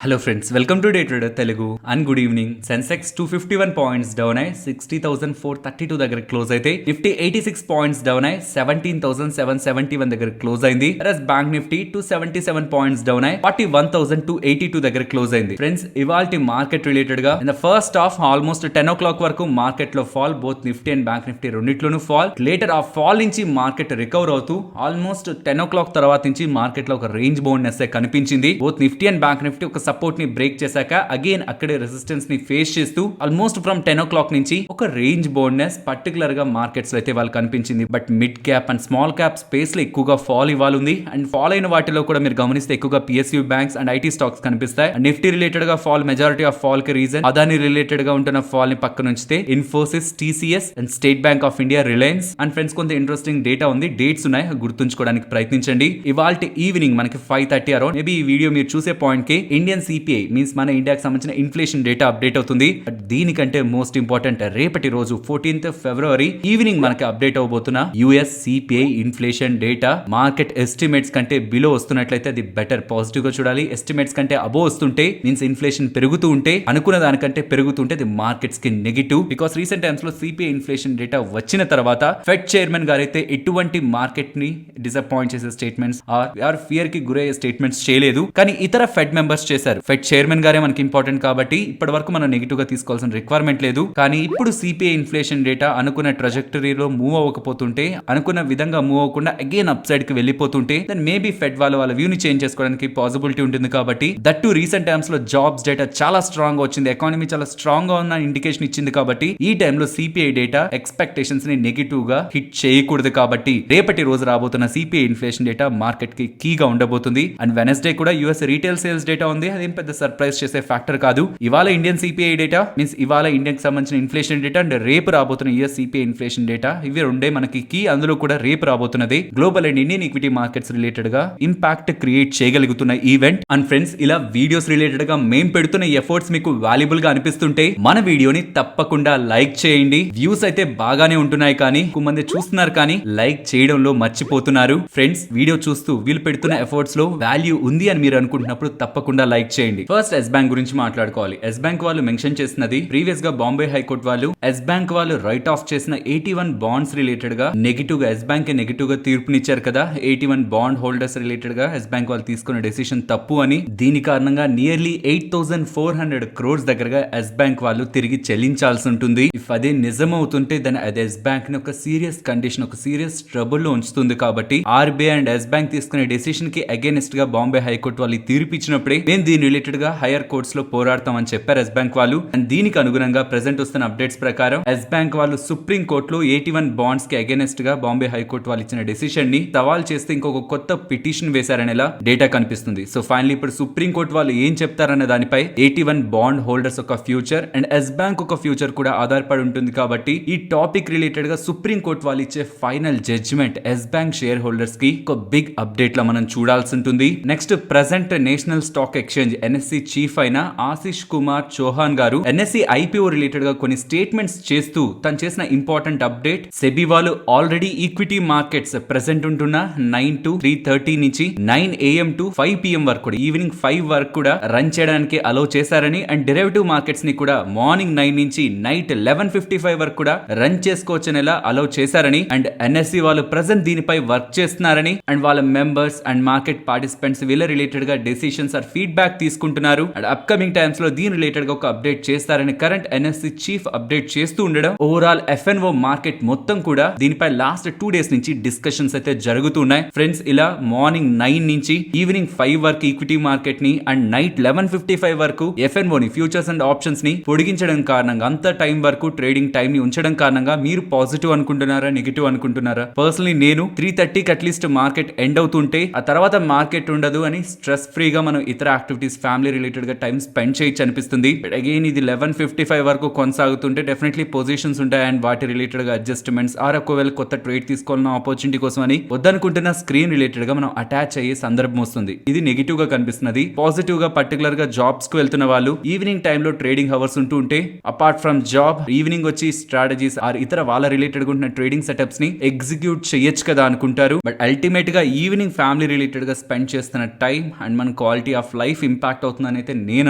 Hello friends, welcome to day trader Telugu and good evening. Sensex 251 points down అయ్యి 60,432 దగ్గర close అయితే, Nifty 86 points down అయ్యి 17,771 దగ్గర క్లోజ్ అయింది. బ్యాంక్ నిఫ్టీ 277 పాయింట్స్ డౌన్ అయ్యి 41,282 దగ్గర క్లోజ్ అయింది. ఫ్రెండ్స్, ఇవాల్టి మార్కెట్ రిలేటెడ్ గా in the first half almost 10 o'clock వరకు మార్కెట్ లో fall, both Nifty and bank Nifty రెండిట్లోనూ ఫాల్. లేటర్ ఆ ఫాల్ నుంచి మార్కెట్ రికవర్ అవుతూ ఆల్మోస్ట్ 10 o'clock తర్వాత నుంచి మార్కెట్ లో ఒక రేంజ్ బౌండ్నెస్ కనిపించింది. Both Nifty and bank Nifty ఒక సపోర్ట్ ని బ్రేక్ చేశాక అగైన్ అక్కడే రెసిస్టెన్స్ ని ఫేస్ చేస్తూ ఆల్మోస్ట్ ఫ్రమ్ 10 o'clock నుంచి ఒక రేంజ్ బౌండ్నెస్ పర్టికులర్ గా మార్కెట్స్ లో అయితే వాళ్ళు కనిపించింది. But mid cap and small cap space లో ఎక్కువగా ఫాల్ ఇవ్వాలి ఉంది. అండ్ ఫాల్ అయిన వాటిలో కూడా మీరు గమనిస్తే ఎక్కువగా PSU banks and IT stocks కనిపిస్తాయి. నిఫ్టీ రిలేటెడ్ గా ఫాల్, మెజారిటీ ఆఫ్ ఫాల్ కి రీజన్ అదాని రిలేటెడ్ గా ఉంటున్న ఫాల్ ని పక్కన ఉంచితే Infosys, TCS and state bank of India, Reliance and friends కొంత ఇంట్రెస్టింగ్ డేటా ఉంది, డేట్స్ ఉన్నాయి, గుర్తుంచుకోవడానికి ప్రయత్నించండి. ఇవాళ ఈవినింగ్ మనకి 5:30 అరౌండ్ మేబీ ఈ వీడియో మీరు చూసే పాయింట్ కి ఇండియన్ సిపిఐ మీన్స్ మన ఇండియాకి సంబంధించిన ఇన్ఫ్లేషన్ డేటా అప్డేట్ అవుతుంది. బట్ దీనికంటే మోస్ట్ ఇంపార్టెంట్ రేపటి రోజు 14th February ఈవినింగ్ మనకి అప్డేట్ అవబోతున్న US CPI inflation data. Market estimates కంటే బిలో వస్తున్నట్లయితే అది బెటర్, పాజిటివ్ గా చూడాలి. ఎస్టిమేట్స్ కంటే అబో వస్తుంటే మీన్స్ ఇన్ఫ్లేషన్ పెరుగుతూ ఉంటే, అనుకున్న దానికంటే పెరుగుతుంటే అది మార్కెట్స్ కి నెగిటివ్. బికాస్ రీసెంట్ టైమ్స్ లో సిపిఐ ఇన్ఫ్లేషన్ డేటా వచ్చిన తర్వాత ఫెడ్ చైర్మన్ గారు అయితే ఎటువంటి మార్కెట్ ని డిసప్పాయింట్ చేసే స్టేట్మెంట్స్ ఆర్ ఫియర్ కి గురయ్యే స్టేట్మెంట్స్ చేయలేదు. కానీ ఇతర ఫెడ్ మెంబర్స్ చేశారు. ఫెడ్ చైర్మన్ గారే మనకి ఇంపార్టెంట్ కాబట్టి ఇప్పటి వరకు మనం నెగిటివ్ గా తీసుకోవాల్సిన రిక్వైర్మెంట్ లేదు. కానీ ఇప్పుడు సిపిఐ ఇన్ఫ్లేషన్ డేటా అనుకున్న ట్రాజెక్టరీలో మూవ్ అవ్వకపోతుంటే, అనుకున్న విధంగా మూవ్ అవ్వకుండా అగైన్ అప్ సైడ్ కి వెళ్ళిపోతుంటే దెన్ మేబీ ఫెడ్ వాళ్ళ వ్యూ ని చేంజ్ చేసుకోవడానికి పాసిబిలిటీ ఉంటుంది. కాబట్టి దట్ టు రీసెంట్ టైమ్స్ లో జాబ్స్ డేటా చాలా స్ట్రాంగ్ గా వచ్చింది, ఎకానమీ చాలా స్ట్రాంగ్ గా ఉన్న ఇండికేషన్ ఇచ్చింది. కాబట్టి ఈ టైంలో సిపిఐ డేటా ఎక్స్పెక్టేషన్స్ ని నెగిటివ్ గా హిట్ చేయకూడదు. కాబట్టి రేపటి రోజు రాబోతున్న సిపిఐ ఇన్ఫ్లేషన్ డేటా మార్కెట్ కి కీగా ఉండబోతుంది. అండ్ వెనస్డే కూడా యుఎస్ రీటైల్ సేల్స్ డేటా ఉంది, అదేం పెద్ద సర్ప్రైజ్ చేసే ఫ్యాక్టర్ కాదు. ఇవాళ ఇండియన్ సిపిఐ డేటా మీన్స్ ఇవాళ ఇండియాకి సంబంధించిన ఇన్ఫ్లేషన్ డేటా అండ్ రేపు రాబోతున్న యుఎస్ సిపిఐ ఇన్ఫ్లేషన్ డేటా, ఇవి రెండే మనకి కీ. అందులో కూడా రేపు రాబోతున్నది global and Indian equity markets related గా ఇంపాక్ట్ క్రియేట్ చేయగలుగుతున్న ఈవెంట్. అండ్ ఫ్రెండ్స్, ఇలా వీడియోస్ రిలేటెడ్ గా మేము పెడుతున్న ఎఫర్ట్స్ మీకు వాల్యుబుల్ గా అనిపిస్తుంటే మన వీడియోని తప్పకుండా లైక్ చేయండి. వ్యూస్ అయితే బాగానే ఉంటున్నాయి, కానీ ఎక్కువ మంది చూస్తున్నారు కానీ లైక్ చేయడంలో మర్చిపోతున్నారు. ఫ్రెండ్స్, వీడియో చూస్తూ వీళ్ళు పెడుతున్న ఎఫర్ట్స్ లో వాల్యూ ఉంది అని మీరు అనుకుంటున్నప్పుడు తప్పకుండా లైక్ చేయండి. ఫస్ట్ ఎస్ బ్యాంక్ గురించి మాట్లాడుకోవాలి. ఎస్ బ్యాంక్ వాళ్ళు మెన్షన్ చేసినది, ప్రీవియస్ గా బాంబే హైకోర్టు వాళ్ళు ఎస్ బ్యాంక్ వాళ్ళు రైట్ ఆఫ్ చేసిన 81 బాండ్స్ రిలేటెడ్ గా నెగిటివ్ గా ఎస్ బ్యాంక్ నెగిటివ్ గా తీర్పునిచ్చారు కదా. 81 బాండ్ హోల్డర్స్ రిలేటెడ్ గా ఎస్ బ్యాంక్ వాళ్ళు తీసుకున్న డెసిషన్ తప్పు అని, దీని కారణంగా నియర్లీ 8,400 crores దగ్గరగా ఎస్ బ్యాంక్ వాళ్ళు తిరిగి చెల్లించాల్సి ఉంటుంది. ఇఫ్ అదే నిజం అవుతుంటే దాని అది ఎస్ బ్యాంక్ ని ఒక సీరియస్ కండిషన్, ఒక సీరియస్ ట్రబుల్ లో ఉంచుతుంది. కాబట్టి ఆర్బీఐ అండ్ ఎస్ బ్యాంక్ తీసుకునే డెసిషన్ కి అగైనెస్ట్ గా బాంబే హైకోర్టు వాళ్ళు తీర్పు ఇచ్చినప్పుడే మేము దీని రిలేటెడ్ గా హైయర్ కోర్ట్స్ లో పోరాడతామని చెప్పారు ఎస్ బ్యాంక్ వాళ్ళు. అండ్ దీనికి అనుగుణంగా ప్రెసెంట్ వస్తున్న అప్డేట్స్ ప్రకారం ఎస్ బ్యాంక్ వాళ్ళు సుప్రీం కోర్టులో 81 బాండ్స్ కి అగైనెస్ట్ గా బాంబే హైకోర్టు వాళ్ళు ఇచ్చిన డెసిషన్ ని సవాల్ చేస్తే ఇంకొక కొత్త పిటిషన్ వేశారనేలా డేటా కనిపిస్తుంది. సో ఫైనల్లీ ఇప్పుడు సుప్రీం కోర్టు వాళ్ళు ఏం చెప్తారనే దానిపై 81 బాండ్ హోల్డర్స్ ఒక ఫ్యూచర్ అండ్ ఎస్ బ్యాంక్ ఒక ఫ్యూచర్ కూడా ఆధారపడి ఉంటుంది. కాబట్టి ఈ టాపిక్ రిలేటెడ్ గా సుప్రీం కోర్టు వాళ్ళు ఇచ్చే final judgment Yes Bank share holders కి ఒక బిగ్ అప్డేట్ లా మనం చూడాల్సి ఉంటుంది. Next, present National Stock Exchange NSC chief అయిన ఆశిష్ కుమార్ చౌహాన్ గారు ఎన్ఎస్సి ఐపీఓ రిలేటెడ్ గా కొన్ని స్టేట్మెంట్స్ చేస్తూ తను చేసిన ఇంపార్టెంట్ అప్డేట్, సెబీ వాళ్ళు ఆల్రెడీ ఈక్విటీ మార్కెట్స్ ప్రెసెంట్ ఉంటున్న 9 to 3:30 నుంచి 9 AM to 5 PM వరకు కూడా, ఈవినింగ్ 5 వరకు కూడా రన్ చేయడానికి అలౌ చేశారని, అండ్ డెరివేటివ్ మార్కెట్స్ ని కూడా మార్నింగ్ 9 నుంచి నైట్ 11:55 వరకు కూడా రన్ చేసుకోవచ్చనేలా అలౌ చేశారని, అండ్ ఎన్ఎస్సి వాళ్ళు ప్రెసెంట్ దీనిపై వర్క్ చేస్తున్నారని, అండ్ వాళ్ళ మెంబర్స్ అండ్ మార్కెట్ పార్టిసిపెంట్స్ వీళ్ళ రిలేటెడ్ గా డెసిషన్స్ ఆర్ ఫీడ్బ్యాక్ తీసుకుంటున్నారు. అండ్ అప్కమింగ్ టైమ్స్ లో దీని రిలేటెడ్ గా ఒక అప్డేట్ చేస్తారని కరెంట్ ఎన్ఎస్సి చీఫ్ అప్డేట్ చేస్తూ ఉండడం, ఓవరాల్ ఎఫ్ఎన్ఓ మార్కెట్ మొత్తం కూడా దీనిపై లాస్ట్ 2 days నుంచి డిస్కషన్స్ అయితే జరుగుతున్నాయి. ఫ్రెండ్స్, ఇలా మార్నింగ్ 9 నుంచి ఈవినింగ్ 5 వరకు ఈక్విటీ మార్కెట్ ని అండ్ నైట్ 11:55 వరకు ఎఫ్ఎన్ఓ ని, ఫ్యూచర్స్ అండ్ ఆప్షన్స్ ని పొడిగించడం కారణంగా, అంత టైం వరకు ట్రేడింగ్ టైం ని ఉంచడం కారణంగా మీరు పాజిటివ్ అనుకుంటున్నారా, నెగిటివ్ అనుకుంటున్నారా? పర్సనలీ నేను 3:30కి అట్లీస్ట్ మార్కెట్ ఎండ్ అవుతుంటే ఆ తర్వాత మార్కెట్ ఉండదు అని స్ట్రెస్ ఫ్రీగా మనం ఇతర యాక్టివిటీస్, ఫ్యామిలీ రిలేటెడ్ గా టైం స్పెండ్ చేయొచ్చు అనిపిస్తుంది. బట్ అగైన్ ఇది 11:55 వరకు కొనసాగుతుంటే డెఫినెట్లీ పొజిషన్స్ ఉంటాయి అండ్ వాటి రిలేటెడ్ గా అడ్జస్ట్మెంట్స్ ఆర్ ఒకవేళ కొత్త ట్రేడ్ తీసుకోవాలన్న ఆపర్చునిటీ కోసం అని వద్దనుకుంటున్న స్క్రీన్ రిలేటెడ్ గా మనం అటాచ్ అయ్యే సందర్భం వస్తుంది. ఇది నెగిటివ్ గా కనిపిస్తున్నది. పాజిటివ్ గా పర్టికులర్ గా జాబ్స్ కు వెళ్తున్న వాళ్ళు ఈవినింగ్ టైమ్ లో ట్రేడింగ్ అవర్స్ ఉంటూ ఉంటే, అపార్ట్ ఫ్రమ్ జాబ్ ఈవినింగ్ వచ్చి స్ట్రాటజీస్ ఆర్ ఇతర వాళ్ళ రిలేటెడ్ గా ఉంటున్న ట్రేడింగ్ సెటప్స్ ని ఎగ్జిక్యూట్ చేయొచ్చు కదా అనుకుంటారు. బట్ అల్టిమేట్ గా ఈవినింగ్ ఫ్యామిలీ రిలేటెడ్ గా స్పెండ్ చేస్తున్న టైం అండ్ మన క్వాలిటీ ఆఫ్ లైఫ్ ఇంపాక్ట్ అవుతుందని అయితే నేను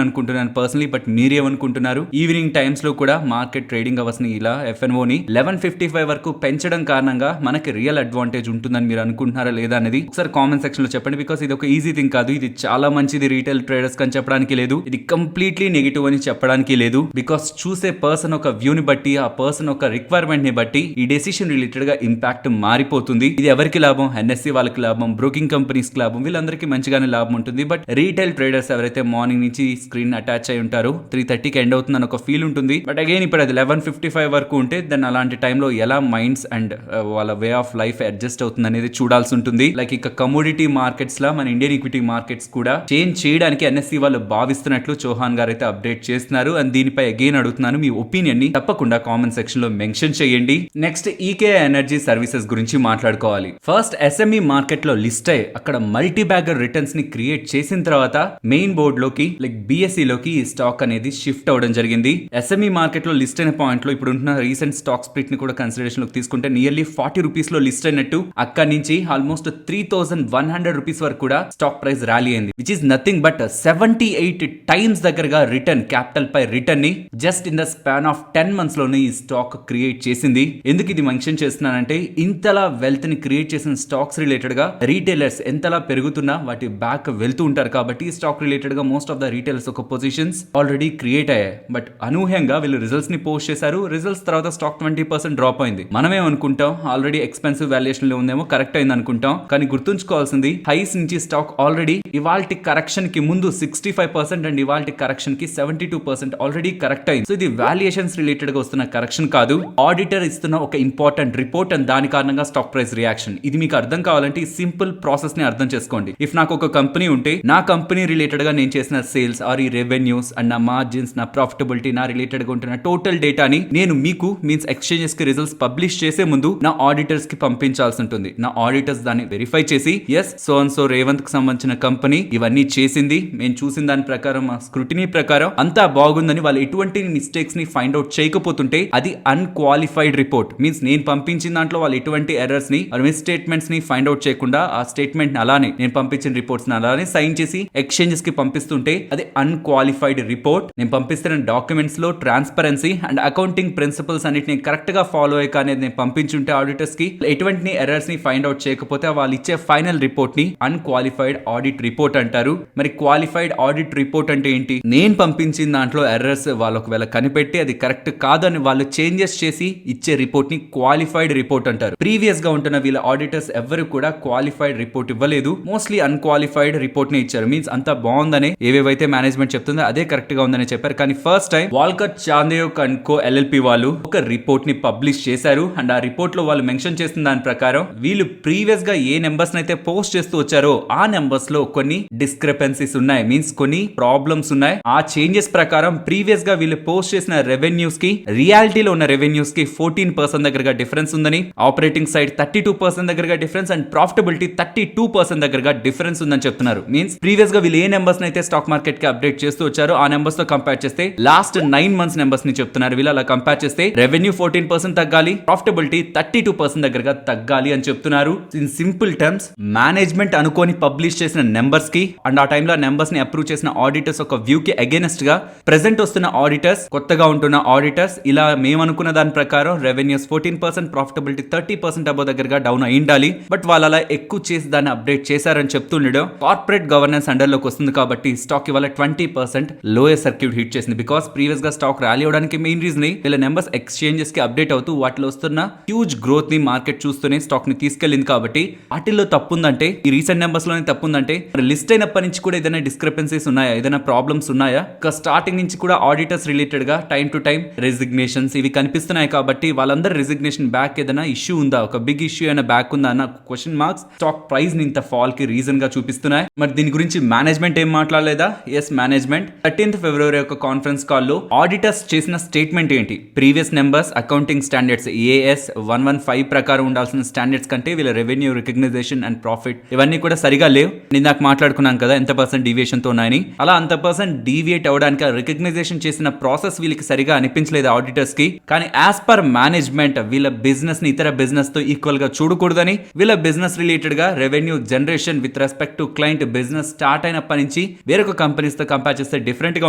అనుకుంటున్నాను పర్సనలీ. బట్ మీరేమనుకుంటున్నారు? ఈవినింగ్ టైమ్స్ లో కూడా మార్కెట్ ట్రేడింగ్ అవర్స్ ని ఇలా FNO ని 11:55 వరకు పెంచడం కారణంగా మనకి రియల్ అడ్వాంటేజ్ ఉంటుందని మీరు అనుకుంటున్నారా లేదా అనేది ఒకసారి కామెంట్ సెక్షన్ లో చెప్పండి. బికాస్ ఇది ఒక ఈజీ థింగ్ కాదు, ఇది చాలా మంచిది రీటైల్ ట్రేడర్స్ అని చెప్పడానికి లేదు, ఇది కంప్లీట్లీ నెగిటివ్ అని చెప్పడానికి లేదు. బికాస్ చూసే పర్సన్ ఒక వ్యూని బట్టి, ఆ పర్సన్ ఒక రిక్వైర్మెంట్ ని బట్టి ఈ డెసిషన్ రిలేటెడ్ గా ఇంపాక్ట్ మారిపోతుంది. ఇది ఎవరికి లాభం? NSE వాళ్ళకి లాభం, బ్రోకింగ్ కంపెనీస్ కి లాభం, వీళ్ళందరికీ మంచిగానే లాభం ఉంటుంది. బట్ రీటైల్ ట్రేడర్స్ ఎవరైతే మార్నింగ్ నుంచి స్క్రీన్ అటాచ్ అయి ఉంటారో 3:30కి ఎండ్ అవుతుందని ఒక ఫీల్ ఉంటుంది. బట్ అగైన్ ఇప్పుడు అది 11:55 వరకు ఉంటే దెన్ అలాంటి టైంలో ఎలా మైండ్స్ అండ్ వాళ్ళ వే ఆఫ్ లైఫ్ అడ్జస్ట్ అవుతుంది అనేది చూడాల్సి ఉంటుంది. లైక్ ఇక కమోడిటీ మార్కెట్స్ లా మన ఇండియన్ ఈక్విటీ మార్కెట్స్ కూడా చేంజ్ చేయడానికి NSE వాళ్ళు భావిస్తున్నట్లు చౌహాన్ గారు అయితే అప్డేట్ చేస్తున్నారు. అండ్ దీనిపై అగైన్ అడుగుతున్నాను, మీ ఒపీనియన్ ని తప్పకుండా కామెంట్ సెక్షన్ లో మెన్షన్ చేయండి. నెక్స్ట్ ఈకే ఎనర్జీ సర్వీసెస్ గురించి మాట్లాడుకోవాలి. ఫస్ట్ SME మార్కెట్ లో లిస్ట్ అయ్యి అక్కడ మల్టీ బ్యాగర్ రిటర్న్స్ ని క్రియేట్ చేసిన తర్వాత మెయిన్ బోర్డ్ లోకి లైక్ BSE లోకి ఈ స్టాక్ అనేది షిఫ్ట్ అవడం జరిగింది. SME మార్కెట్ లో లిస్ట్ అయిన పాయింట్ లో ఇప్పుడు ఉన్న రీసెంట్ స్టాక్ స్ప్లిట్ ని కూడా కన్సిడరేషన్ లోకి తీసుకుంటే నియర్లీ 40 రూపీస్ లో లిస్ట్ అయినట్టు, అక్కడి నుంచి ఆల్మోస్ట్ 3100 రూపీస్ వరకు కూడా స్టాక్ ప్రైస్ ర్యాలీ అయింది, which is nothing but 78 times దగ్గరగా రిటర్న్, క్యాపిటల్ పై రిటర్న్ ని just in the span of 10 months లోనే ఈ స్టాక్ క్రియేట్ చేసింది. ఎందుకు ఇది మెన్షన్ చేస్తున్నానంటే ఇంతలా వెల్త్ ని క్రియేట్ చేసిన స్టాక్స్ రిలేటెడ్ గా రీటైలర్స్ ఎంతలా పెరుగుతున్నా వాటి బ్యాక్ వెళ్తూ ఉంటారు కాబట్టి స్టాక్ రిలేటెడ్ గా మోస్ట్ ఆఫ్ ద రీటైలర్స్ ఒక పొజిషన్స్ ఆల్రెడీ క్రియేట్ అయ్యాయి. బట్ అనూహ్యంగా వీళ్ళు రిజల్ట్స్ ని పోస్ట్ చేశారు. రిజల్ట్స్ తర్వాత స్టాక్ 20% డ్రాప్ అయింది. మనమే అనుకుంటాం ఆల్రెడీ ఎక్స్పెన్సివ్ వాల్యుయేషన్ లో ఉందేమో, కరెక్ట్ అయింది అనుకుంటాం. కానీ గుర్తుంచుకోవాల్సింది హైస్ నుంచి స్టాక్ ఆల్రెడీ ఇవాల్టి కరెక్షన్ కి ముందు 65% అండ్ ఇవాల్టి కరెక్షన్ కి 72% ఆల్రెడీ కరెక్ట్ అయింది. సో ఇది వాల్యుయేషన్స్ రిలేటెడ్ గా వస్తున్న కరెక్షన్ కాదు, ఆడిటర్ ఇస్తున్న ఒక ఇంపార్టెంట్ రిపోర్ట్ అండ్ దాని కారణంగా స్టాక్ ప్రైస్ రియాక్షన్. ఇది మీకు అర్థం కావాలంటే ఈ సింపుల్ ప్రాసెస్ ని అర్థం చేసుకోండి. ఇఫ్ నాకు ఒక కంపెనీ ఉంటే నా కంపెనీ రిలేటెడ్ గా నేను చేసిన సేల్స్ ఆర్ ఈ రెవెన్యూస్ అండ్ నా మార్జిన్స్, నా ప్రాఫిటబిలిటీ, నా రిలేటెడ్ గా ఉంటున్న టోటల్ డేటాని నేను మీకు మీన్స్ ఎక్స్చేంజెస్ కి రిజల్ట్స్ పబ్లిష్ చేసే ముందు నా ఆడిటర్స్ కి పంపించాల్సి ఉంటుంది. నా ఆడిటర్స్ దాన్ని వెరిఫై చేసి ఎస్ సో అండ్ సో రేవంత్ కి సంబంధించిన కంపెనీ ఇవన్నీ చేసింది, మేము చూసిన దాని ప్రకారం మా స్క్రూటినీ ప్రకారం అంతా బాగుందని వాళ్ళు ఎటువంటి మిస్టేక్స్ ని ఫైండ్ అవుట్ చేయకపోతుంటే అది అన్క్వాలిఫైడ్ రిపోర్ట్. మీన్స్ నేను పంపించిన దాంట్లో వాళ్ళు ఎటువంటి ఎర్రర్స్ ని మిస్ స్టేట్మెంట్స్ ని ఫైండ్ అవుట్ చేయకుండా ఆ స్టేట్మెంట్ అలానే నేను పంపించిన రిపోర్ట్స్ అలానే సైన్ చేసి ఎక్స్చేంజెస్ కి పంపిస్తుంటే అది అన్క్వాలిఫైడ్ రిపోర్ట్. నేను పంపిస్తున్న డాక్యుమెంట్స్ లో ట్రాన్స్పరెన్సీ అండ్ అకౌంటింగ్ ప్రిన్సిపల్స్ అన్నిటిని కరెక్ట్ గా ఫాలో అయ్యాక అనేది నేను పంపించుంటే ఆడిటర్స్ కి ఎటువంటి ఎర్రర్స్ ని ఫైండ్ అవుట్ చేయకపోతే వాళ్ళు ఇచ్చే ఫైనల్ రిపోర్ట్ ని అన్క్వాలిఫైడ్ ఆడిట్ రిపోర్ట్ అంటారు. మరి క్వాలిఫైడ్ ఆడిట్ రిపోర్ట్ అంటే ఏంటి? నేను పంపించిన దాంట్లో ఎర్రర్స్ వాళ్ళు ఒకవేళ కనిపెట్టి అది కరెక్ట్ కాదని వాళ్ళు చేంజెస్ చేసి ఇచ్చే రిపోర్ట్ ని క్వాలిఫైడ్ రిపోర్ట్ అంటారు. ప్రీవియస్ గా ఉంటున్న వీళ్ళ ఆడిటర్స్ ఎవరు కూడా క్వాలిఫైడ్ రిపోర్ట్ ఇవ్వలేదు, మోస్ట్లీ అన్క్వాలిఫైడ్ రిపోర్ట్ ని ఇచ్చారు. మీన్స్ అంతా బాగుందని ఏవేవైతే మేనేజ్మెంట్ చెప్తుందో అదే కరెక్ట్ గా ఉందని చెప్పారు. కానీ first time Walker Chandiok and co LLP వాళ్ళు ఒక రిపోర్ట్ ని పబ్లిష్ చేశారు అండ్ ఆ రిపోర్ట్ లో వాళ్ళు మెన్షన్ చేసిన దాని ప్రకారం వీళ్ళు ప్రీవియస్ గా ఏ నెంబర్స్ అయితే పోస్ట్ చేస్తూ వచ్చారో ఆ నెంబర్స్ లో కొన్ని డిస్క్రిపెన్సీస్ ఉన్నాయి, మీన్స్ కొన్ని ప్రాబ్లమ్స్ ఉన్నాయి. ఆ చేంజెస్ ప్రకారం ప్రీవియస్ గా వీళ్ళు పోస్ట్ చేసిన రెవెన్యూస్ కి రియాలిటీలో ఉన్న రెవెన్యూస్ కి 14% దగ్గరగా డిఫరెన్స్ ఉందని, ఆపరేటింగ్ సైడ్ 32% దగ్గరగా డిఫరెన్స్ అండ్ ప్రాఫిటబిలిటీ 32% దగ్గరగా డిఫరెన్స్ ఉందని చెప్తున్నారు. మీన్స్ ప్రీవియస్ గా వీళ్ళు ఏ నెంబర్స్ అయితే స్టాక్ మార్కెట్ కి అప్డేట్ చేస్తూ వచ్చారో ఆ నెంబర్స్ తో కంపేర్ చేస్తే లాస్ట్ 9 months నెంబర్స్ ని చెప్తున్నారు. వీళ్ళు అలా కంపేర్ చేస్తే రెవెన్యూ 14% తగ్గాలి, ప్రాఫిటబిలిటీ 32% దగ్గరగా తగ్గాలి అని చెప్తున్నారు. ఇన్ సింపుల్ టర్మ్స్ మేనేజ్మెంట్ అనుకోని పబ్లిష్ చేసిన నెంబర్స్ కి అండ్ ఆ టైంలో నెంబర్స్ ని అప్రూవ్ చేసిన ఆడిటర్స్ ఒక వ్యూ కి అగైనెస్ట్ గా ప్రెసెంట్ వస్తున్న ఆడిటర్స్, కొత్తగా ఉంటున్న ఆడిటర్స్ ఇలా మేము అనుకున్న దాని ప్రకారం రెవెన్యూస్ 14%, ప్రాఫిటబిలిటీ 30% అబౌవ్ దగ్గరగా డౌన్ అయి ఉండాలి. బట్ వాళ్ళు అలా ఎక్కువ చేసి దాన్ని అప్డేట్ చేశారని చెప్తుండడం కార్పొరేట్ గవర్నెన్స్ అండర్ లోకి వస్తుంది కాబట్టి స్టాక్ ఇవాళ 20% లోయర్ సర్క్యూట్ హిట్ చేసింది. బికాస్ ప్రీవియస్ గా స్టాక్ ర్యాలీ అవడానికి మెయిన్ రీజన్ వీళ్ళ నెంబర్స్ ఎక్స్చేంజెస్ కి అప్డేట్ అవుతూ వాటిలో వస్తున్న హ్యూజ్ గ్రోత్ ని మార్కెట్ చూస్తూనే స్టాక్ ని తీసుకెళ్లింది. కాబట్టి వాటిల్లో తప్పుందంటే, ఈ రీసెంట్ నెంబర్స్ లోనే తప్పుందంటే లిస్ట్ అయినప్పటి నుంచి కూడా ఏదైనా డిస్క్రిపెన్సీస్ ఉన్నాయా, ఏదైనా ప్రాబ్లమ్స్ ఉన్నాయా? స్టార్టింగ్ నుంచి కూడా ఆడిటర్స్ రిలేటెడ్ గా టైం టు టైం రెసిగ్నేషన్స్ ఇవి కనిపిస్తున్నాయి కాబట్టి వాళ్ళందరూ రెసిగ్నేషన్ బ్యాక్ ఏదైనా ఇష్యూ ఉందా, ఒక బిగ్ ఇష్యూ అయినా బ్యాక్ ఉందా అన్న క్వశ్చన్ మార్క్స్ స్టాక్ ప్రైస్ ని ఇంత ఫాల్ కి రీజన్ గా చూపిస్తున్నాయి. మరి దీని గురించి మేనేజ్మెంట్ ఏం మాట్లాడలేదా? ఎస్, మేనేజ్మెంట్ 13th February యొక్క కాన్ఫరెన్స్ కాల్ లో ఆడిటర్స్ చేసిన స్టేట్మెంట్ ఏంటి? Previous numbers accounting standards AS 115 ప్రకారం ఉండాల్సిన స్టాండర్డ్స్ కంటే వీళ్ళ రెవెన్యూ రికగ్నైజేషన్ అండ్ ప్రాఫిట్ ఇవన్నీ కూడా సరిగా లేవు. నేను నాకు మాట్లాడుకున్నాం కదా ఎంత % డీవియేషన్ తో ఉన్నాయని. అలా అంత % డీవియేట్ అవడానికి రికగ్నైజేషన్ చేసిన ప్రాసెస్ వీళ్ళకి సరిగా అనిపించలేదు ఆడిటర్స్ కి. కానీ యాజ్ పర్ మేనేజ్మెంట్ వీళ్ళ బిజినెస్ ని ఇతర బిజినెస్ తో ఈక్వల్ గా చూడకూడదని, వీళ్ళ బిజినెస్ రిలేటెడ్ గా revenue generation with respect to client business start అయినప్పటి నుంచి నుంచి వేరొక కంపెనీస్ తో కంపేర్ చేస్తే డిఫరెంట్ గా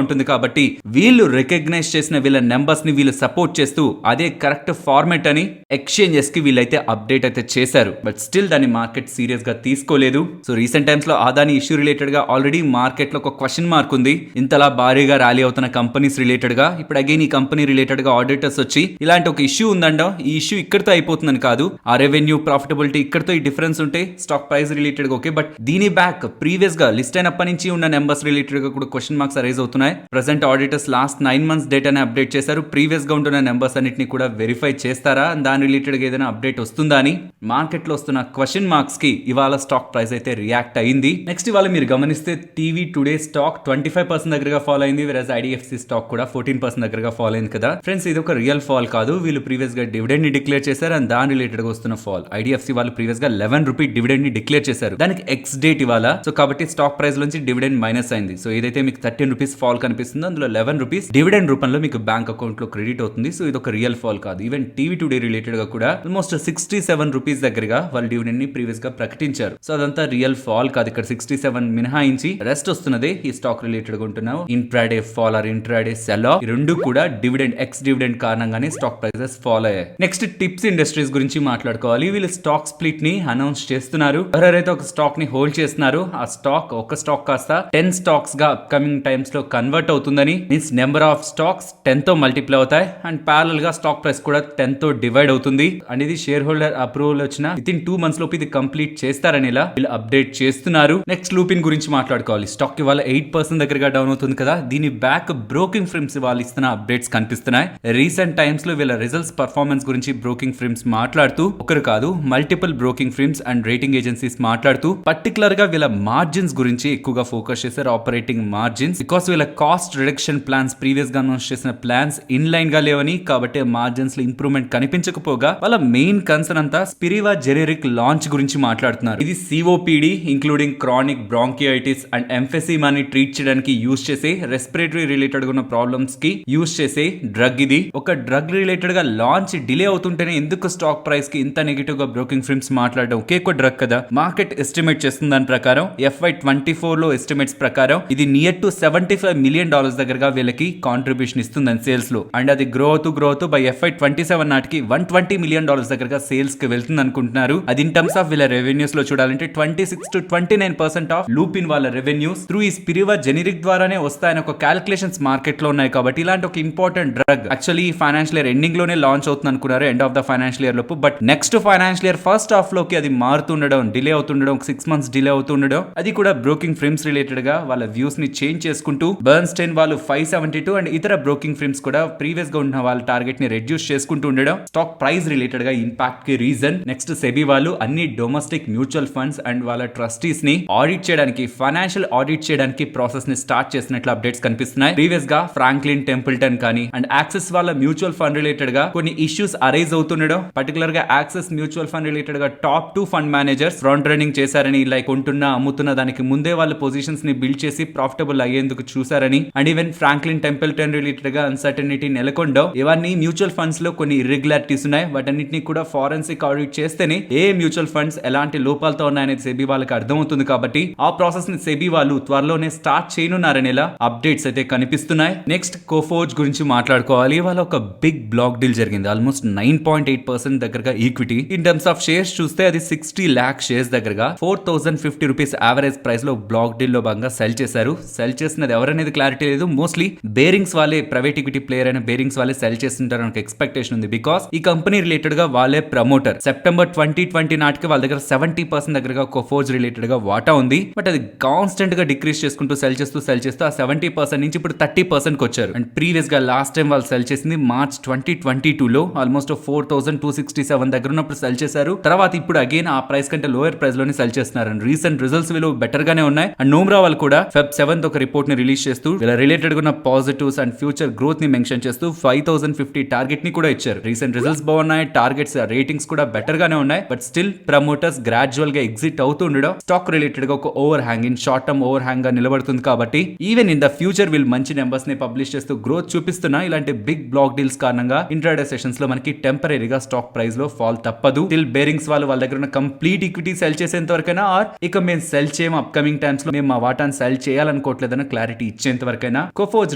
ఉంటుంది కాబట్టి వీళ్ళు రికగ్నైజ్ చేసిన వీళ్ళ నెంబర్స్ ని వీళ్ళు సపోర్ట్ చేస్తూ అదే కరెక్ట్ ఫార్మాట్ అని ఎక్స్చేంజెస్ కి వీళ్ళైతే అప్డేట్ అయితే చేశారు. బట్ స్టిల్ దాన్ని మార్కెట్ సీరియస్ గా తీసుకోలేదు. సో రీసెంట్ టైమ్స్ లో అదాని ఇష్యూ రిలేటెడ్ గా ఆల్రెడీ మార్కెట్ లో ఒక క్వశ్చన్ మార్క్ ఉంది. ఇంతలా భారీగా ర్యాలీ అవుతున్న కంపెనీస్ రిలేటెడ్ గా ఇప్పుడు అగైన్ ఈ కంపెనీ రిలేటెడ్ గా ఆడిటర్స్ వచ్చి ఇలాంటి ఒక ఇష్యూ ఉందండో ఈ ఇష్యూ ఇక్కడతో అయిపోతుందని కాదు, ఆ రెవెన్యూ ప్రాఫిటబిలిటీ ఇక్కడతో ఈ డిఫరెన్స్ ఉంటే స్టాక్ ప్రైస్ రిలేటెడ్ గా ఓకే, బట్ దీని బ్యాక్ ప్రీవియస్ గా లిస్ట్ అయినప్పటి నుంచి ఉన్న నెంబర్స్ రిలేటెడ్ గా కూడా క్వశ్చన్ మార్క్స్ అరైజ్ అవుతున్నాయి. ప్రెసెంట్ ఆడిటర్స్ లాస్ట్ 9 months డేటాని అప్డేట్ చేశారు. ప్రీవియస్ గా ఉంటున్న నెంబర్స్ అన్నిటిని కూడా వెరిఫై చేస్తారా, దాని రిలేటెడ్ గా ఏదైనా అప్డేట్ వస్తుందా అని మార్కెట్ లో వస్తున్న క్వశ్చన్ మార్క్స్ కి ఇవాళ స్టాక్ ప్రైస్ అయితే రియాక్ట్ అయింది. నెక్స్ట్ ఇవాళ మీరు గమనిస్తే టీవీ టుడే స్టాక్ 25% దగ్గరగా ఫాలో అయింది. వెరస్ ఐడిఎఫ్సి స్టాక్ కూడా 14% దగ్గరగా ఫాలో అయింది కదా ఫ్రెండ్స్. ఇది ఒక రియల్ ఫాల్ కాదు, వీళ్ళు ప్రీవియస్ గా డివిడెండ్ ని డిక్లేర్ చేశారు అండ్ దాని రిలేటెడ్ గా వస్తున్న ఫాల్. ఐడిఎఫ్సి వాళ్ళు ప్రీవియస్ గా 11 రూపీ డివిడెండ్ ని డిక్లేర్ చేశారు, దానికి ఎక్స్ డేట్ ఇవాళ. సో కాబట్టి స్టాక్ ప్రైస్ నుంచి డివిడెండ్ మైనస్ అయింది. సో ఏదైతే మీకు 13 రూపీస్ ఫాల్ కనిపిస్తుందో అందులో 11 రూపీస్ డివిడెండ్ రూపంలో మీకు బ్యాంక్ అకౌంట్ లో క్రెడిట్ అవుతుంది. సో ఇది ఒక రియల్ ఫాల్ కాదు. ఈవెన్ టీవీ టుడే రిలేటెడ్ గా కూడా ఆల్మోస్ట్ 67 రూపీస్ దగ్గరగా వాళ్ళు డివిడెండ్ ని ప్రీవియస్ గా ప్రకటించారు. సో అదంతా రియల్ ఫాల్ కాదు. ఇక్కడ 67 మినహాయించి రెస్ట్ వస్తున్నదే ఈ స్టాక్ రిలేటెడ్ గా ఉంటున్నావు. Intraday fall or intraday sell off రెండు కూడా డివిడెండ్ ఎక్స్ డివిడెండ్ కారణంగానే స్టాక్ ప్రైసెస్ ఫాల్ అయ్యాయి. నెక్స్ట్ టిప్స్ ఇండస్ట్రీస్ గురించి మాట్లాడుకోవాలి. వీళ్ళు స్టాక్ స్ప్లిట్ ని అనౌన్స్ చేస్తున్నారు. ఎవరైతే ఒక స్టాక్ ని హోల్డ్ చేస్తున్నారో ఆ స్టాక్ ఒక స్టాక్ కాస్త 10 స్టాక్స్ గా అప్కమింగ్ టైమ్స్ లో కన్వర్ట్ అవుతుందని, మీన్స్ నెంబర్ ఆఫ్ స్టాక్స్ 10 తో మల్టిప్లై అవుతాయి అండ్ ప్యారల్ గా స్టాక్ ప్రైస్ కూడా 10 తో డివైడ్ అవుతుంది. అండ్ ఇది షేర్ హోల్డర్ అప్రూవల్ వచ్చిన విత్ ఇన్ 2 months లోపు ఇది కంప్లీట్ చేస్తారని ఇలా వీళ్ళు అప్డేట్ చేస్తున్నారు. నెక్స్ట్ లూపిన్ గురించి మాట్లాడుకోవాలి. స్టాక్ ఇవాళ 8% దగ్గరగా డౌన్ అవుతుంది కదా, దీని బ్యాక్ బ్రోకింగ్ ఫిర్మ్స్ వాళ్ళు ఇస్తున్న అప్డేట్స్ కనిపిస్తున్నాయి. రీసెంట్ టైమ్స్ లో వీళ్ళ రిజల్ట్స్ పర్ఫార్మెన్స్ గురించి బ్రోకింగ్ ఫిర్మ్స్ మాట్లాడుతూ, ఒకరు కాదు multiple broking firms and rating agencies మాట్లాడుతూ పర్టికులర్ గా వీళ్ళ మార్జిన్స్ గురించి ఎక్కువగా ఫోకస్ చేశారు. ఆపరేటింగ్ మార్జిన్స్ బికాస్ వీళ్ళ కాస్ట్ రిడక్షన్ ప్లాన్స్ ప్రీవియస్ గా అనౌన్స్ చేసిన ప్లాన్స్ ఇన్ లైన్ గా లేవని, కాబట్టి మార్జిన్స్ లో ఇంప్రూవ్మెంట్ కనిపించకపోగా వాళ్ళ మెయిన్ కన్సర్న్ అంతా స్పిరివా జెనరిక్ లాంచ్ గురించి మాట్లాడుతున్నారు. ఇది COPD including chronic bronchitis and ఎంఫెసిమాని ట్రీట్ చేయడానికి యూజ్ చేసే రెస్పిరేటరీ రిలేటెడ్ గా ఉన్న ప్రాబ్లమ్స్ కి యూజ్ చేసే డ్రగ్. ఇది ఒక డ్రగ్ రిలేటెడ్ గా లాంచ్ డిలే అవుతుంటేనే ఎందుకు స్టాక్ ప్రైస్ కి ఇంత నెగిటివ్ గా బ్రోకింగ్ ఫిర్మ్స్ మాట్లాడడం, ఒకే ఒక డ్రగ్ కదా. మార్కెట్ ఎస్టిమేట్ చేస్తున్న దాని ప్రకారం FY24 లో ఎస్టిమేట్స్ ప్రకారం ఇది నియర్ టు $75 million దగ్గరగా వీళ్ళకి కాంట్రిబ్యూషన్ ఇస్తుందని సేల్స్ లో. అండ్ అది గ్రో అవుతూ బై FY27 నాటికి $120 million దగ్గరగా సేల్స్ కి వెళ్తుంది అనుకుంటున్నారు. అది ఇన్ టర్మ్స్ ఆఫ్ వీళ్ళ రెవెన్యూస్ లో చూడాలంటే 26 to 29% ఆఫ్ లూపిన్ వాళ్ళ రెవెన్యూస్ త్రూ ఈ స్పిరివా జెనరిక్ ద్వారానే వస్తాయని ఒక క్యాలిక్యులేషన్స్ మార్కెట్ లో ఉన్నాయి. కాబట్టి ఇలాంటి ఒక ఇంపార్టెంట్ డ్రగ్ యాక్చువల్లీ ఈ ఫైనాన్షియల్ ఇయర్ ఎండింగ్ లోనే లాంచ్ అవుతుంది అనుకున్నారు, end of the financial year లోపు. But next financial year first half లోకి అది మారుతుండడం, డిలే అవుతుండడం, 6 months డిలే అవుతుండడం, అది కూడా బ్రోకింగ్ ఫిర్మ్స్ రిలేటెడ్ గా వాళ్ళ వ్యూస్ ని చేంజ్ చేసుకుంటూ బర్న్స్టైన్ వాళ్ళు 572 అండ్ ఇతర బ్రోకింగ్ ఫిర్మ్స్ కూడా ప్రీవియస్ గా ఉన్న వాళ్ళ టార్గెట్ ని రెడ్యూస్ చేసుకుంటూ ఉండడం స్టాక్ ప్రైస్ రిలేటెడ్ గా ఇంపాక్ట్ కి రీజన్. నెక్స్ట్ సెబీ వాళ్ళు అన్ని డొమెస్టిక్ మ్యూచువల్ ఫండ్స్ అండ్ వాళ్ళ ట్రస్టీస్ ని ఆడిట్ చేయడానికి, ఫైనాన్షియల్ ఆడిట్ చేయడానికి ప్రాసెస్ ని స్టార్ట్ చేసినట్లు అప్డేట్స్ కనిపిస్తున్నాయి. ప్రీవియస్ గా ఫ్రాంక్లిన్ టెంపుల్టన్ కానీ అండ్ యాక్సిస్ వాళ్ళ మ్యూచువల్ ఫండ్ రిలేటెడ్ గా కొన్ని ఇష్యూస్ అరైజ్ అవుతుండడం, పర్టికులర్ గా యాక్సిస్ మ్యూచువల్ ఫండ్ రిలేటెడ్ గా top 2 fund managers front running చేశారని, లైక్ కొంటున్నా అమ్ముతున్న దానికి ముందే వాళ్ళ పొజిషన్స్ ని బిల్డ్ చేసి ప్రాఫిటబుల్ అయ్యేందుకు చూసారని, and even Franklin Templeton related గా అన్సర్టనిటీ నెలకొండో, ఇవన్నీ మ్యూచువల్ ఫండ్స్ లో కొన్ని ఇర్రెగ్యులారిటీస్ ఉన్నాయి. వాటన్నిటిని కూడా ఫారెన్సిక్ ఆడిట్ చేస్తేనే ఏ మ్యూచువల్ ఫండ్స్ ఎలాంటి లోపాలతో ఉన్నాయనేది సెబీ వాళ్ళకి అర్థమవుతుంది. కాబట్టి ఆ ప్రాసెస్ ని సెబీ వాళ్ళు త్వరలోనే స్టార్ట్ చేయనున్నారని ఇలా అప్డేట్స్ అయితే కనిపిస్తున్నాయి. నెక్స్ట్ కోఫోర్జ్ గురించి మాట్లాడుకోవాలి. వాళ్ళ ఒక బిగ్ బ్లాక్ డీల్ జరిగింది. ఆల్మోస్ట్ 9.8% దగ్గరగా equity. In terms of shares చూస్తే అది 60 lakh షేర్స్ దగ్గరగా 4050 రూపీస్ యావరేజ్ ప్రైస్ లో బ్లాక్ డీల్ లో భాగంగా సెల్ చేశారు. సెల్ చేసినది ఎవరనేది క్లారిటీ లేదు. మోస్ట్లీ బేరింగ్స్ వాళ్ళే, ప్రైవేట్ ఈక్విటీ ప్లేయర్ అయిన బేరింగ్స్ వాళ్ళే సెల్ చేస్తుంటారు అని ఎక్స్పెక్టేషన్ ఉంది. బికాస్ ఈ కంపెనీ రిలేటెడ్ గా వాళ్ళే ప్రమోటర్. సెప్టెంబర్ 2020 నాటికి వాళ్ళ దగ్గర 70% దగ్గరగా కోఫోర్జ్ రిలేటెడ్ గా వాటా ఉంది. బట్ అది కాన్స్టెంట్ గా డిక్రీస్ చేసుకుంటూ సెల్ చేస్తూ ఆ 70% నుంచి ఇప్పుడు 30% కి వచ్చారు. అండ్ ప్రీవియస్ గా లాస్ట్ టైం వాళ్ళు సెల్ చేసింది మార్చ్ 2022 లో ఆల్మోస్ట్ 4267 దగ్గర ఉన్నప్పుడు సెల్ చేశారు. తర్వాత ఇప్పుడు అగైన్ ఆ ప్రైస్ కంటే లోయర్ ప్రైస్ లోనే సెల్ చేస్తున్నారు. అండ్ రీసెంట్ రిజల్ట్స్ వీళ్ళు బెటర్ గానే ఉన్నాయి. అండ్ నోమ్రా వాళ్ళు కూడా Feb 7th ఒక రిపోర్ట్ ని రిలీజ్ చేస్తూ వీళ్ళ రిలేటెడ్ గా ఉన్న పాజిటివ్స్ అండ్ ఫ్యూచర్ గ్రోత్ ని మెన్షన్ చేస్తూ 5050 టార్గెట్ ని కూడా ఇచ్చారు. రీసెంట్ రిజల్ట్స్ బాగున్నాయి, టార్గెట్స్ రేటింగ్స్ కూడా బెటర్ గానే ఉన్నాయి. బట్ స్టిల్ ప్రమోటర్స్ గ్రాడ్యువల్ గా ఎగ్జిట్ అవుతూ ఉండడం స్టాక్ రిలేటెడ్ గా ఒక over hang, in short term over hang గా నిలబడుతుంది. కాబట్టి ఈవెన్ ఇన్ ద ఫ్యూచర్ వీళ్ళు మంచి నెంబర్స్ ని పబ్లిష్ చేస్తూ గ్రోత్ చూపిస్తున్నా ఇలాంటి బిగ్ బ్లాక్ డీల్స్ కారణంగా ఇంట్రాడే సెషన్స్ లో మనకి టెంపరీగా స్టాక్ ప్రైస్ లో ఫాల్ తప్పదు. స్టిల్ బేరింగ్స్ వాళ్ళ దగ్గర ఉన్న కంప్లీట్ ఈక్విటీ సెల్ చేసేంత వరకైనా, ఆర్ ఇక మేము సెల్ చేయము అప్కమింగ్ టైమ్స్ లో మేము మేము మా వాటాను సెల్ చేయాలనుకోవట్లేదని క్లారిటీ ఇచ్చేంత వరకైనా కోఫోర్జ్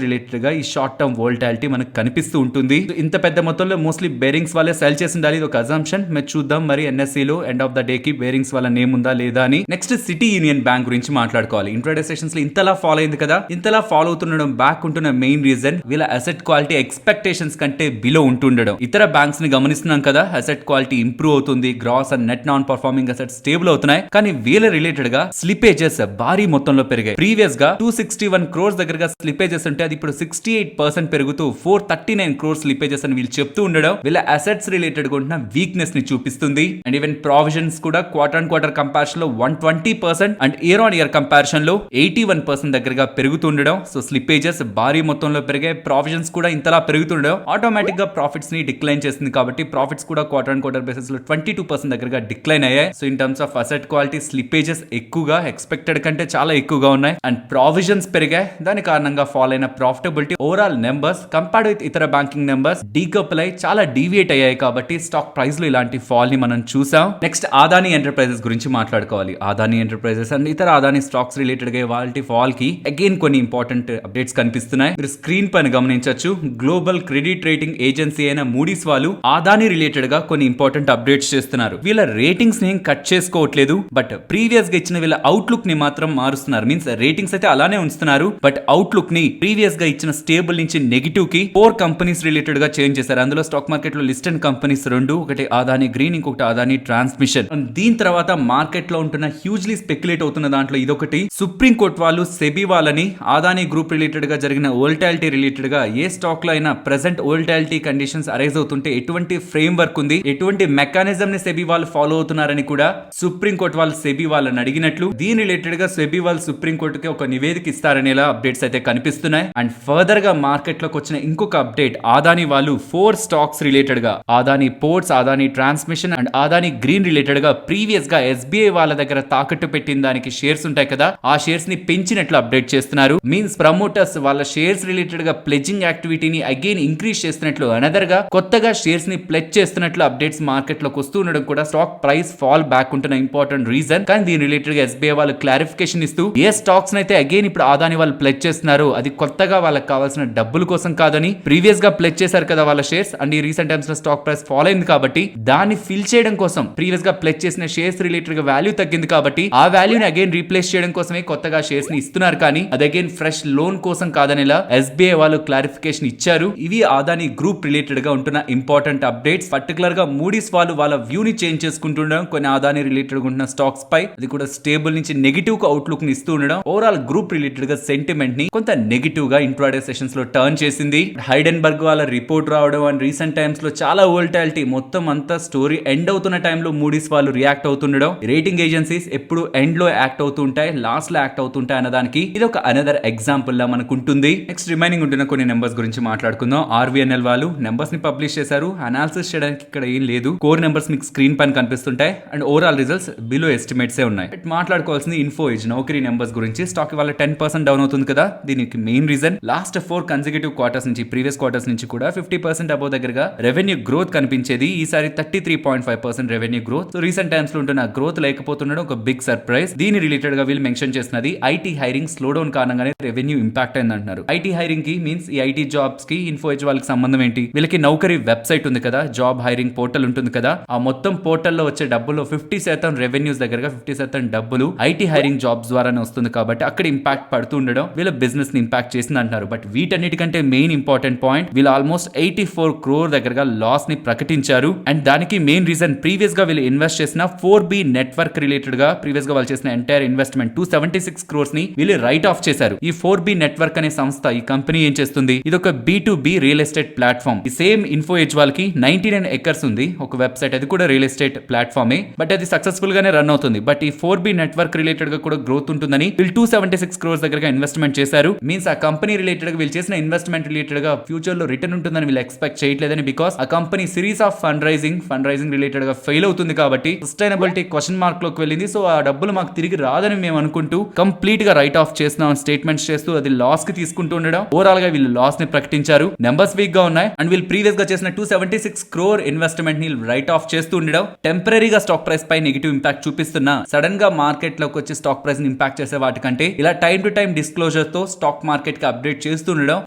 రిలేటెడ్ గా ఈ షార్ట్ టర్మ్ వోల్టాలిటీ మనకు కనిపిస్తూ ఉంటుంది. ఇంత పెద్ద మొత్తంలో మోస్ట్లీ బేరింగ్స్ వాళ్ళే సెల్ చేసి ఉండాలి, ఇది ఒక అజంప్షన్. మేము చూద్దాం మరి ఎన్ఎస్సీ లో ఎండ్ ఆఫ్ ద డే కి బేరింగ్స్ వాళ్ళ నేమ్ ఉందా లేదా అని. నెక్స్ట్ సిటీ యూనియన్ బ్యాంక్ గురించి మాట్లాడుకోవాలి. ఇంట్రాడే సెషన్స్ లో ఇంతలా ఫాలో అయింది కదా, ఇంతలా ఫాలో అవుతుండడం బ్యాక్ ఉంటున్న మెయిన్ రీజన్ వీళ్ళ అసెట్ క్వాలిటీ ఎక్స్పెక్టేషన్స్ కంటే బిలో ఉంటుండడం. ఇతర బ్యాంక్స్ ని గమనిస్తున్నాం కదా, అసెట్ క్వాలిటీ ఇంప్రూవ్ అవుతుంది, gross and net non performing asset stable అవుతున్నాయి. కానీ వీళ్ళ రిలేటెడ్ గా స్లిపేజెస్ భారీ మొత్తంలో పెరిగాయి. ప్రీవియస్ గా 261 crores దగ్గరగా స్లిపేజెస్ ఉంటే అది ఇప్పుడు 68% పెరుగుతూ 439 crores స్లిపేజెస్ అని వీళ్ళు చెప్తూ ఉండడం వీళ్ళ అసెట్స్ రిలేటెడ్ గా ఉన్న వీక్నెస్ ని చూపిస్తుంది. అండ్ ఈవెన్ ప్రావిజన్స్ కూడా క్వార్టర్ అండ్ క్వార్టర్ కంపారిజన్ లో 120% and year on year comparison లో 81% దగ్గరగా పెరుగుతుండడం. సో స్లిపేజెస్ భారీ మొత్తంలో పెరిగాయి, ప్రావిజన్స్ కూడా ఇంతలా పెరుగుతుండడం ఆటోమేటిక్ గా ప్రాఫిట్స్ ని డిక్లైన్ చేస్తుంది. కాబట్టి ప్రాఫిట్స్ కూడా క్వార్టర్ అండ్ క్వార్టర్ బేసిస్ లో 22% దగ్గరగా డిక్లైన్ అయ్యాయి. So in terms of asset quality slippages ఎక్కువగా ఎక్స్పెక్టెడ్ కంటే చాలా ఎక్కువగా ఉన్నాయి అండ్ ప్రావిజన్స్ పెరిగాయి. దాని కారణంగా ఫాల్ అయిన profitability overall numbers compared with ఇతర బ్యాంకింగ్ నెంబర్స్ డీకపుల్ అయి చాలా డీవియేట్ అయ్యాయి. కాబట్టి స్టాక్ ప్రైస్ లో ఇలాంటి ఫాల్ ని మనం చూసాం. నెక్స్ట్ అదానీ ఎంటర్ప్రైజెస్ గురించి మాట్లాడుకోవాలి. అదానీ ఎంటర్ప్రైజెస్ అండ్ ఇతర అదానీ స్టాక్స్ రిలేటెడ్ గా వాటి ఫాల్ కి అగైన్ కొన్ని ఇంపార్టెంట్ అప్డేట్స్ కనిపిస్తున్నాయి. మీరు స్క్రీన్ పైన గమనించవచ్చు. గ్లోబల్ క్రెడిట్ రేటింగ్ ఏజెన్సీ అయిన మూడీస్ వాళ్ళు అదానీ రిలేటెడ్ గా కొన్ని ఇంపార్టెంట్ అప్డేట్స్ చేస్తున్నారు. వీళ్ళ రేటింగ్స్ ని కట్ చేసుకోవట్లేదు, బట్ ప్రీవియస్ గా ఇచ్చిన వీళ్ళ అవుట్లుక్ ని మాత్రం మారుస్తున్నారు. మీన్స్ రేటింగ్స్ అయితే అలానే ఉంచుతున్నారు, బట్ అవుట్లుక్ ని ప్రీవియస్ గా ఇచ్చిన స్టేబుల్ నుంచి నెగిటివ్ కి 4 కంపెనీస్ రిలేటెడ్ గా చేంజ్ చేశారు. అందులో స్టాక్ మార్కెట్ లో లిస్టెడ్ కంపెనీస్ 2, ఒకటి అదానీ గ్రీన్, ఇంకొకటి అదానీ ట్రాన్స్మిషన్. దీని తర్వాత మార్కెట్ లో ఉంటున్న హ్యూజ్లీ స్పెక్యులేట్ అవుతున్న దాంట్లో ఇదొకటి. సుప్రీం కోర్ట్ వాళ్ళు సెబీ వాళ్ళని అదానీ గ్రూప్ రిలేటెడ్ గా జరిగిన వోల్టాలిటీ రిలేటెడ్ గా ఏ స్టాక్ లో అయినా ప్రెసెంట్ వోల్టాలిటీ కండిషన్స్ అరైజ్ అవుతుంటే ఎటువంటి ఫ్రేమ్ వర్క్ ఉంది, ఎటువంటి మెకానిజం ని సెబీ వాళ్ళు ఫాలో అవుతున్నారని కూడా సుప్రీం కోర్ట్ వాళ్ళు సెబీ వాళ్ళని అడిగినట్లు, దీని రిలేటెడ్ గా సెబీ వాళ్ళు సుప్రీం కోర్టుకి ఒక నివేదిక ఇస్తారనేలా అప్డేట్స్ అయితే కనిపిస్తున్నాయి. అండ్ ఫర్దర్ గా మార్కెట్ లోకి వచ్చిన ఇంకొక అప్డేట్, అదానీ వాళ్ళు 4 స్టాక్స్ రిలేటెడ్ గా Adani ports, Adani transmission and Adani green related గా ప్రీవియస్ గా ఎస్బీఐ వాళ్ళ దగ్గర తాకట్టు పెట్టిన దానికి షేర్స్ ఉంటాయి కదా, ఆ షేర్స్ ని పెంచినట్లు అప్డేట్ చేస్తున్నారు. మీన్స్ ప్రమోటర్స్ వాళ్ళ షేర్స్ రిలేటెడ్ గా ప్లెడ్జింగ్ యాక్టివిటీని అగైన్ ఇంక్రీజ్ చేస్తున్నట్లు, అనదర్ గా కొత్తగా షేర్స్ ని ప్లెడ్జ్ చేస్తున్నట్లు అప్డేట్స్ మార్కెట్ లోకి వస్తూ ఉండడం కూడా స్టాక్ ప్రైస్ ఫాల్ బ్యాక్ ఉంటున్న ఇంపార్టెంట్ రీజన్. కానీ దీని రిలేటెడ్ గా ఎస్బీఐ వాళ్ళు క్లారిఫికేషన్ ఇస్తూ ఏ స్టాక్స్ అయితే అగైన్ ఇప్పుడు అదానీ వాళ్ళు ప్లెడ్జ్ చేస్తున్నారు అది కొత్తగా వాళ్ళకి కావాల్సిన డబ్బుల కోసం కాదని, ప్రీవియస్ గా ప్లెడ్జ్ చేశారు కదా వాళ్ళ షేర్స్ అండ్ ఈ రీసెంట్ టైమ్స్ లో స్టాక్ ప్రైస్ ఫాల్ అయింది కాబట్టి దాన్ని ఫిల్ చేయడం కోసం ప్రీవియస్ గా ప్లెడ్జ్ చేసిన షేర్స్ రిలేటెడ్ గా వాల్యూ తగ్గింది కాబట్టి ఆ వాల్యూని అగైన్ రీప్లేస్ చేయడం కోసమే కొత్తగా షేర్స్ ని ఇస్తున్నారు. కానీ అది అగైన్ ఫ్రెష్ లోన్ కోసం కాదనేలా ఎస్బీఐ వాళ్ళు క్లారిఫికేషన్ ఇచ్చారు. ఇవి అదానీ గ్రూప్ రిలేటెడ్ గా ఉంటున్న ఇంపార్టెంట్ అప్డేట్స్. పర్టికులర్ గా మూడీస్ వాళ్ళు వాళ్ళ వ్యూని చేంజ్ చేసుకుంటుండడం కొన్ని అదానీ రిలేటెడ్ గా ఉంటున్న స్టాక్స్ పై, అది కూడా స్టేబుల్ నుంచి నెగిటివ్ గా అవుట్లుక్ ని ఇస్తూ ఉండడం ఓవరాల్ గ్రూప్ రిలేటెడ్ గా సెంటిమెంట్ ని కొంత నెగిటివ్ గా ఇంట్రాడే సెషన్స్ లో టర్న్ చేసింది. హైడెన్బర్గ్ వాళ్ళ రిపోర్ట్ రావడం అండ్ రీసెంట్ టైమ్స్ లో చాలా వోల్టాలిటీ మొత్తం అంతా స్టోరీ ఎండ్ అవుతున్న టైంలో మూడీస్ వాళ్ళు రియాక్ట్ అవుతుండడం, రేటింగ్ ఏజెన్సీస్ ఎప్పుడు ఎండ్ లో యాక్ట్ అవుతుంటాయి, లాస్ట్ లో యాక్ట్ అవుతుంటాయి అన్నదానికి ఇది ఒక అనదర్ ఎగ్జాంపుల్ లా మనకు ఉంటుంది. నెక్స్ట్ రిమైనింగ్ ఉంటున్న కొన్ని నెంబర్స్ గురించి మాట్లాడుకుందాం. ఆర్వీఎన్ఎల్ వాళ్ళు నెంబర్స్ ని పబ్లిష్ చేశారు. అనాలిసిస్ చేయడానికి ఇక్కడ ఏం లేదు, కోర్ నెంబర్స్ మీకు స్క్రీన్ పైన కనిపిస్తుంటాయి and overall results below estimates ఏ ఉన్నాయి. మాట్లాడుకోవాల్సింది ఇన్ఫో ఎడ్జ్ నౌకరీ నెంబర్స్ గురించి. స్టాక్ ఇవాళ 10% డౌన్ అవుతుంది కదా, దీనికి main reason last 4 consecutive quarters నుంచి ప్రీవియస్ క్వార్టర్స్ నుంచి కూడా 50% అబౌవ్ దగ్గరగా రెవెన్యూ గ్రోత్ కనిపించేది. ఈసారి 33.5% revenue growth. So recent times లో ఉంటున్న గ్రోత్ లేకపోతుండడం ఒక బిగ్ సర్ప్రైజ్. దీని రిలేటెడ్ గా వీళ్ళు మెన్షన్ చేస్తున్నది ఐటీ హైరింగ్ స్లో డౌన్ కారణంగానే రెవెన్యూ ఇంపాక్ట్ అయింది అంటున్నారు. ఐటీ హైరింగ్ కి మీన్స్ ఈ ఐటీ జాబ్స్ కి ఇన్ఫో ఎడ్జ్ వాళ్ళకి సంబంధం ఏంటి? వీళ్ళకి నౌకరీ వెబ్సైట్ ఉంది కదా, జాబ్ హైరింగ్ పోర్టల్ ఉంటుంది కదా, ఆ మొత్తం పోర్టల్ లో వచ్చే డబ్బులో 50% రెవెన్యూస్ దగ్గరగా 50% డబ్బులు ఐటీ హైరింగ్ జాబ్స్ ద్వారానే వస్తుంది. కాబట్టి అక్కడ ఇంపాక్ట్ పడుతూ ఉండడం వీళ్ళ బిజినెస్ ని ఇంపాక్ట్ చేసింది అంటున్నారు. బట్ వీటన్నిటికంటే మెయిన్ ఇంపార్టెంట్ పాయింట్, వీళ్ళు ఆల్మోస్ట్ 84 crore దగ్గరగా లాస్ ని ప్రకటించారు. అండ్ దానికి మెయిన్ రీజన్ ప్రీవియస్ గా వీళ్ళు ఇన్వెస్ట్ చేసిన 4B నెట్వర్క్ రిలేటెడ్ గా ప్రీవియస్ గా వాళ్ళు చేసిన ఎంటైర్ ఇన్వెస్ట్మెంట్ 276 crores ని వీళ్ళు రైట్ ఆఫ్ చేశారు. ఈ 4B నెట్వర్క్ అనే సంస్థ, ఈ కంపెనీ ఏం చేస్తుంది, ఇది ఒక B2B రియల్ ఎస్టేట్ ప్లాట్ఫామ్. ఈ సేమ్ ఇన్ఫో ఎడ్జ్ వాళ్ళకి 99 acres ఉంది ఒక వెబ్సైట్, అది కూడా రియల్ ఎస్టేట్ ప్లాట్ఫామే. బట్ అది సక్సెస్ఫుల్ గానే రన్ అవుతుంది. బట్ ఈ 4B నెట్వర్క్ రిలేటెడ్ గా కూడా గ్రోత్ ఉంటుందని వీళ్ళు 276 crores దగ్గరగా ఇన్వెస్ట్మెంట్ చేశారు. మీన్స్ ఆ కంపెనీ రిలేటెడ్ గా వీళ్ళు చేసిన ఇన్వెస్ట్మెంట్ రిలేటెడ్ గా ఫ్యూచర్ లో రిటర్న్ ఉంటుందని వీళ్ళు ఎక్స్పెక్ట్ చేయట్లేదని, బికాస్ ఆ company series of fund raising related గా ఫెయిల్ అవుతుంది కాబట్టి సస్టైనబిలిటీ క్వశ్చన్ మార్క్ లోకి వెళ్ళింది. సో ఆ డబ్బులు మాకు తిరిగి రాదని మేము అనుకుంటూ కంప్లీట్ గా రైట్ ఆఫ్ చేస్తున్నాం స్టేట్మెంట్స్ చేస్తూ అది లాస్ కి తీసుకుంటూ ఉండడం. ఓవరాల్ గా వీళ్ళు లాస్ ని ప్రకటించారు. నెంబర్స్ వీక్ గా ఉన్నాయి అండ్ వీళ్ళు ప్రీవియస్ గా చేసిన 276 crore ఇన్వెస్ట్మెంట్ ని రైట్ ఆఫ్ చేస్తూ ఉండడం టెంపరీగా స్టాక్ ప్రైస్ పై నెగిటివ్ ఇంపాక్ట్ చూపిస్తున్నా, సడన్ గా మార్కెట్ లోకి వచ్చి స్టాక్ ప్రైస్ ని ఇంపాక్ట్ ఇంపాక్ట్ చేసే వాటికంటే ఇలా టైం టు టైం డిస్క్లోజర్ తో స్టాక్ మార్కెట్ కి అప్డేట్ చేస్తుండడం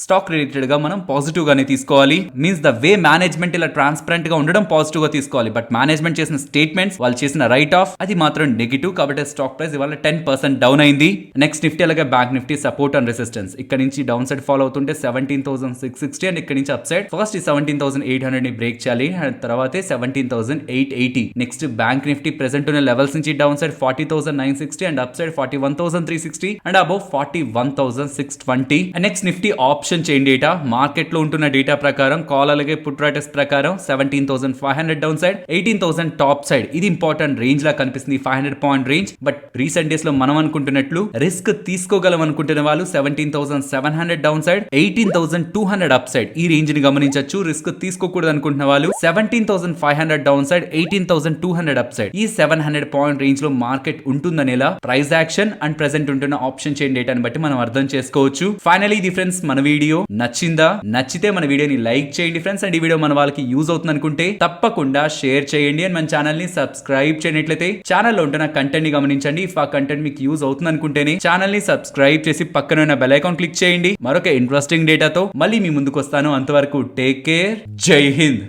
స్టాక్ రిలేటెడ్ గా మనం పాజిటివ్ గానే తీసుకోవాలి. మీన్స్ ద వే మేనేజ్మెంట్ ఇలా ట్రాన్స్పరెంట్ గా ఉండడం పాజిటివ్ గా తీసుకోవాలి. బట్ మేనేజ్మెంట్ చేసిన స్టేట్మెంట్స్, వాళ్ళు చేసిన రైట్ ఆఫ్, అది మాత్రం నెగిటివ్. కాబట్టి స్టాక్ ప్రైస్ ఇవాళ 10% డౌన్ అయింది. నెక్స్ట్ నిఫ్టీ అలాగే bank Nifty support and resistance ఇక్కడ నుంచి డౌన్ సైడ్ ఫాలో అవుతుంటే 17,660 అండ్ ఇక్కడ నుంచి అప్ సైడ్ ఫస్ట్ ఈ 17,800 ని బ్రేక్ చేయాలి అండ్ తర్వాతే 17,880. నెక్స్ట్ బ్యాంక్ నిఫ్టీ ప్రెసెంట్ ఉన్న లెవెల్స్ నుంచి down side 40,960 and up side 41,360 and above 41,620. And next Nifty option chain data market లో ఉంటున్న డేటా ప్రకారం కాల్ అలాగే పుట్ రైటర్స్ ప్రకారం 17,500 డౌన్ సైడ్, 18,000 టాప్ సైడ్. ఇది ఇంపార్టెంట్ రేంజ్ లా కనిపిస్తుంది, 500 point range. But recent days లో మనం అనుకుంటున్నట్లు రిస్క్ తీసుకోగలం అనుకుంటున్న వాళ్ళు 17,700 డౌన్ సైడ్, 18,200 అప్ సైడ్. ఈ రేంజ్ ని గమనించవచ్చు. రిస్క్ తీసుకోకూడదు అనుకుంటున్న వాళ్ళు 17,500 డౌన్ సైడ్, 18,200 అప్ సైడ్. ఈ 700 పాయింట్ రేంజ్ లో మార్కెట్ ఉంటుందనేలా ప్రైస్ యాక్షన్ అండ్ ప్రెసెంట్ ఉంటున్న ఆప్షన్ చైన్ డేటాని బట్టి మనం అర్థం చేసుకోవచ్చు. ఫైనలీ ఇది ఫ్రెండ్స్, మన వీడియో నచ్చిందా? నచ్చితే మన వీడియోని లైక్ చేయండి ఫ్రెండ్స్. అండ్ ఈ వీడియో మన వాళ్ళకి యూజ్ అవుతుంది అనుకుంటే తప్పకుండా షేర్ చేయండి. అండ్ మన ఛానల్ ని సబ్స్క్రైబ్ చేయనట్లయితే ఛానల్లో ఉంటున్న కంటెంట్ ని గమనించండి. ఇఫ్ ఆ కంటెంట్ మీకు యూజ్ అవుతుంది అనుకుంటేనే ఛానల్ ని సబ్స్క్రైబ్ చేసి పక్కన ఉన్న బెల్ ఐకాన్ క్లిక్ చేయండి. మరొక ఇంట్రెస్టింగ్ డేటాతో మళ్ళీ మీ ముందుకు వస్తాను. అంతవరకు టేక్ కేర్. జై హింద్.